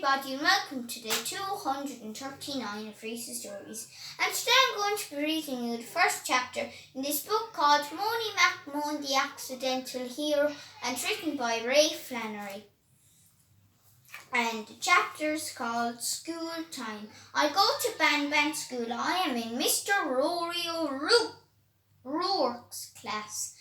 everybody and welcome to day 239 of Reese's Stories. And today I'm going to be reading you the first chapter in this book called Mony MacMone the Accidental Hero, and written by Ray Flannery. And the chapter is called School Time. I go to Ban School. I am in Mr. Rory O'Rourke's class.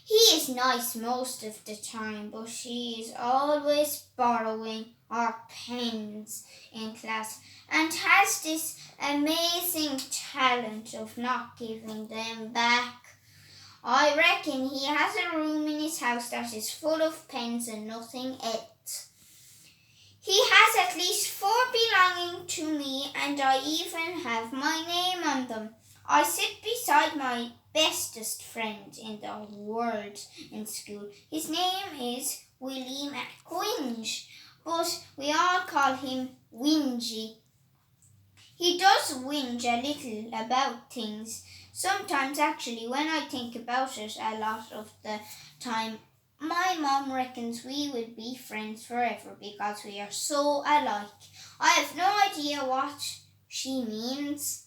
He is nice most of the time, but he is always borrowing our pens in class and has this amazing talent of not giving them back. I reckon he has a room in his house that is full of pens and nothing else. He has at least 4 belonging to me, and I even have my name on them. I sit beside my bestest friend in the world in school. His name is Willie McWhinge, but we all call him Whingy. He does whinge a little about things. Sometimes, actually, when I think about it a lot of the time, my mom reckons we would be friends forever because we are so alike. I have no idea what she means.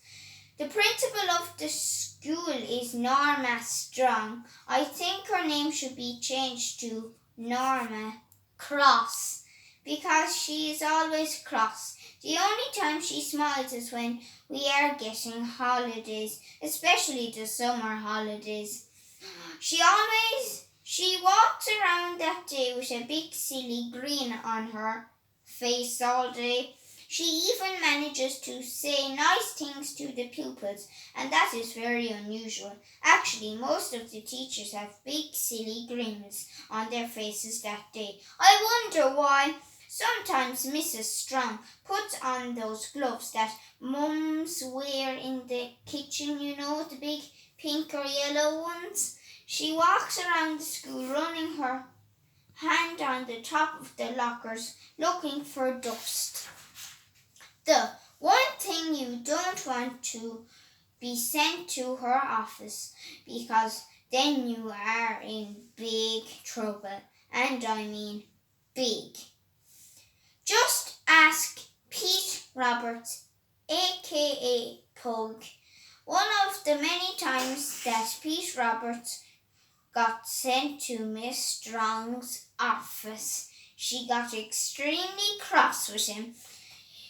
The principal of the school is Norma Strong. I think her name should be changed to Norma Cross because she is always cross. The only time she smiles is when we are getting holidays, especially the summer holidays. She walks around that day with a big silly grin on her face all day. She even manages to say nice things to the pupils, and that is very unusual. Actually, most of the teachers have big silly grins on their faces that day. I wonder why. Sometimes Mrs. Strong puts on those gloves that mums wear in the kitchen, you know, the big pink or yellow ones. She walks around the school running her hand on the top of the lockers looking for dust. The one thing you don't want to be sent to her office, because then you are in big trouble, and I mean big. Just ask Pete Roberts, aka Pug. One of the many times that Pete Roberts got sent to Miss Strong's office, she got extremely cross with him.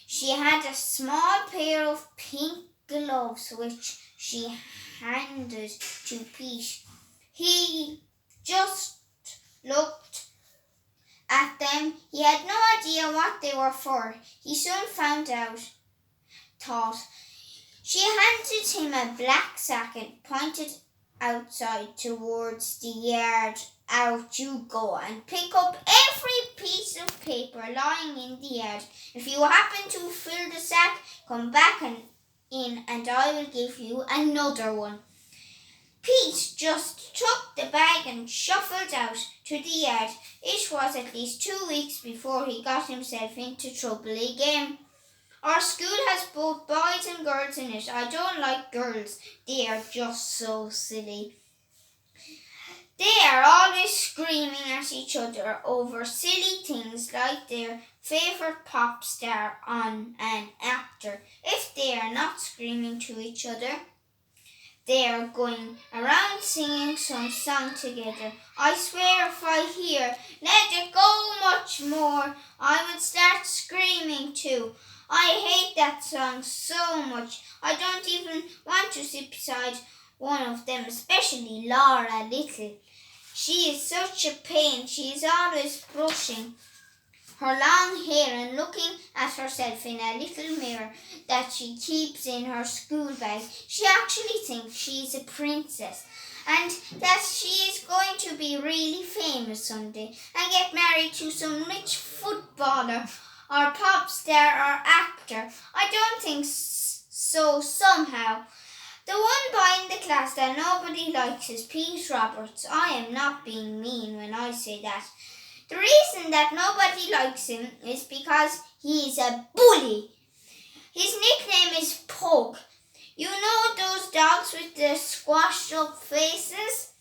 She had a small pair of pink gloves which she handed to Pete. He just looked at them. He had no idea what they were for. He soon thought. She handed him a black sack and pointed outside towards the yard. Out you go and pick up every piece of paper lying in the yard. If you happen to fill the sack, come back in and I will give you another one. Pete just took the bag and shuffled out to the yard. It was at least 2 weeks before he got himself into trouble again. Our school has both boys and girls in it. I don't like girls. They are just so silly. They are always screaming at each other over silly things like their favourite pop star on an actor. If they are not screaming to each other, they are going around singing some song together. I swear if I hear "Let It Go" much more, I would start screaming too. I hate that song so much. I don't even want to sit beside one of them, especially Laura Little. She is such a pain. She is always brushing her long hair and looking at herself in a little mirror that she keeps in her school bag. She actually thinks she is a princess and that she is going to be really famous someday and get married to some rich footballer or pop star or actor. I don't think so somehow. The one boy in the class that nobody likes is Pete Roberts. I am not being mean when I say that. The reason that nobody likes him is because he is a bully. His nickname is Pug. You know those dogs with the squashed up faces?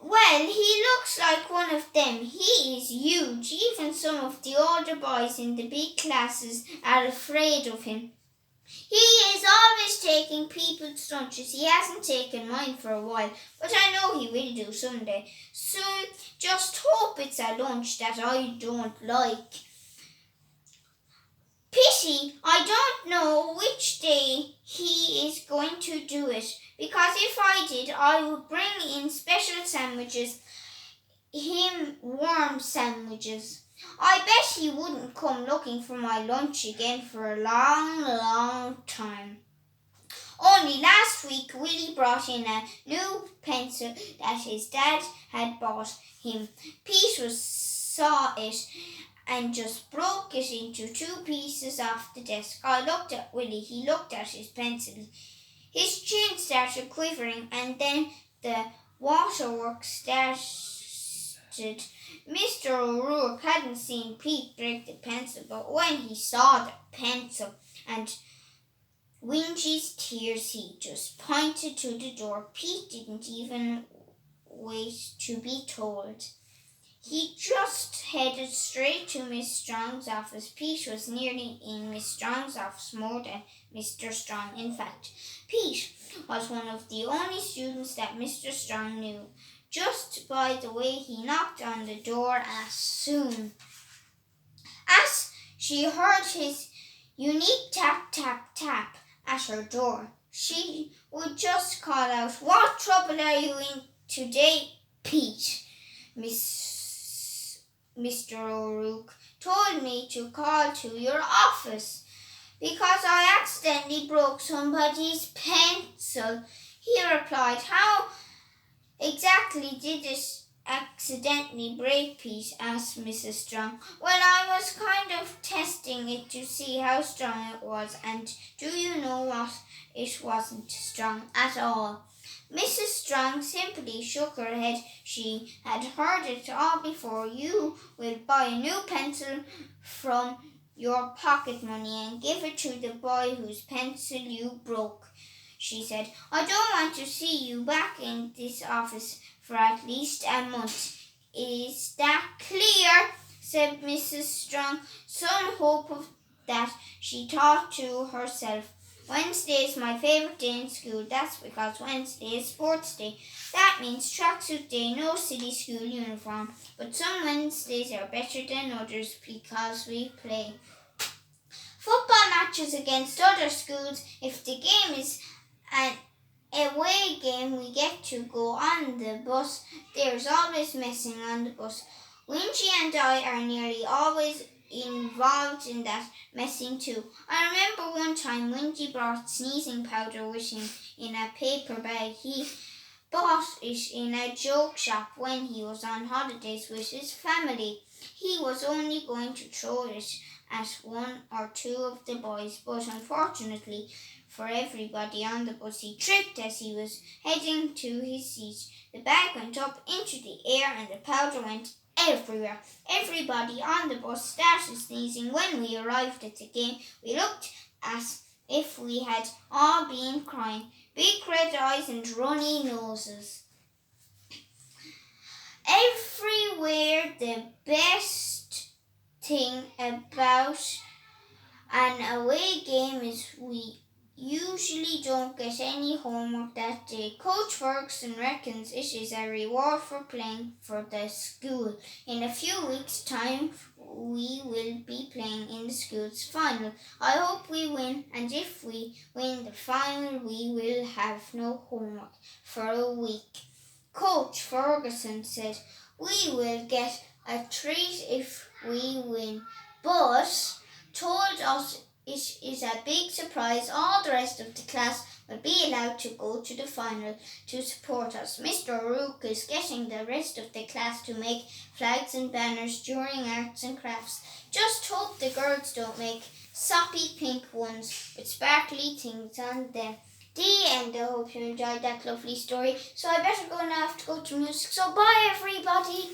Well, he looks like one of them. He is huge. Even some of the older boys in the big classes are afraid of him. He is always taking people's lunches. He hasn't taken mine for a while, but I know he will do someday. Soon, just hope it's a lunch that I don't like. Pity, I don't know which day he is going to do it, because if I did, I would bring in special sandwiches, him warm sandwiches. I bet he wouldn't come looking for my lunch again for a long, long time. Only last week, Willie brought in a new pencil that his dad had bought him. Pete saw it and just broke it into two pieces off the desk. I looked at Willie. He looked at his pencil. His chin started quivering, and then the waterworks started. Mr. O'Rourke hadn't seen Pete break the pencil, but when he saw the pencil and Wingy's tears, he just pointed to the door. Pete didn't even wait to be told. He just headed straight to Miss Strong's office. Pete was nearly in Miss Strong's office more than Mr. Strong. In fact, Pete was one of the only students that Mr. Strong knew, just by the way he knocked on the door as soon as she heard his unique tap, tap, tap at her door. She would just call out, "What trouble are you in today, Pete?" Mr. O'Rourke told me to call to your office because I accidentally broke somebody's pencil. He replied, "How exactly did it accidentally break, Pete?" asked Mrs. Strong. "Well, I was kind of testing it to see how strong it was, and do you know what? It wasn't strong at all." Mrs. Strong simply shook her head. She had heard it all before. "You will buy a new pencil from your pocket money and give it to the boy whose pencil you broke," she said. "I don't want to see you back in this office for at least a month. Is that clear?" said Mrs. Strong. Some hope of that, she thought to herself. "Wednesday is my favourite day in school. That's because Wednesday is sports day. That means tracksuit day, no silly school uniform. But some Wednesdays are better than others because we play football matches against other schools. If the game is an away game, we get to go on the bus. There's always messing on the bus. Wingy and I are nearly always involved in that messing too. I remember one time Wingy brought sneezing powder with him in a paper bag. He bought it in a joke shop when he was on holidays with his family. He was only going to throw it at one or two of the boys, but unfortunately for everybody on the bus, he tripped as he was heading to his seat. The bag went up into the air and the powder went everywhere. Everybody on the bus started sneezing. When we arrived at the game, we looked as if we had all been crying. Big red eyes and runny noses everywhere. The best thing about an away game is we usually don't get any homework that day. Coach Ferguson reckons it is a reward for playing for the school. In a few weeks' time, we will be playing in the school's final. I hope we win, and if we win the final, we will have no homework for a week. Coach Ferguson said, "We will get a treat if we win, but told us it is a big surprise. All the rest of the class will be allowed to go to the final to support us. Mr. O'Rourke is getting the rest of the class to make flags and banners during arts and crafts. Just hope the girls don't make soppy pink ones with sparkly things on them." The end. I hope you enjoyed that lovely story. So I better go now. I have to go to music. So bye everybody.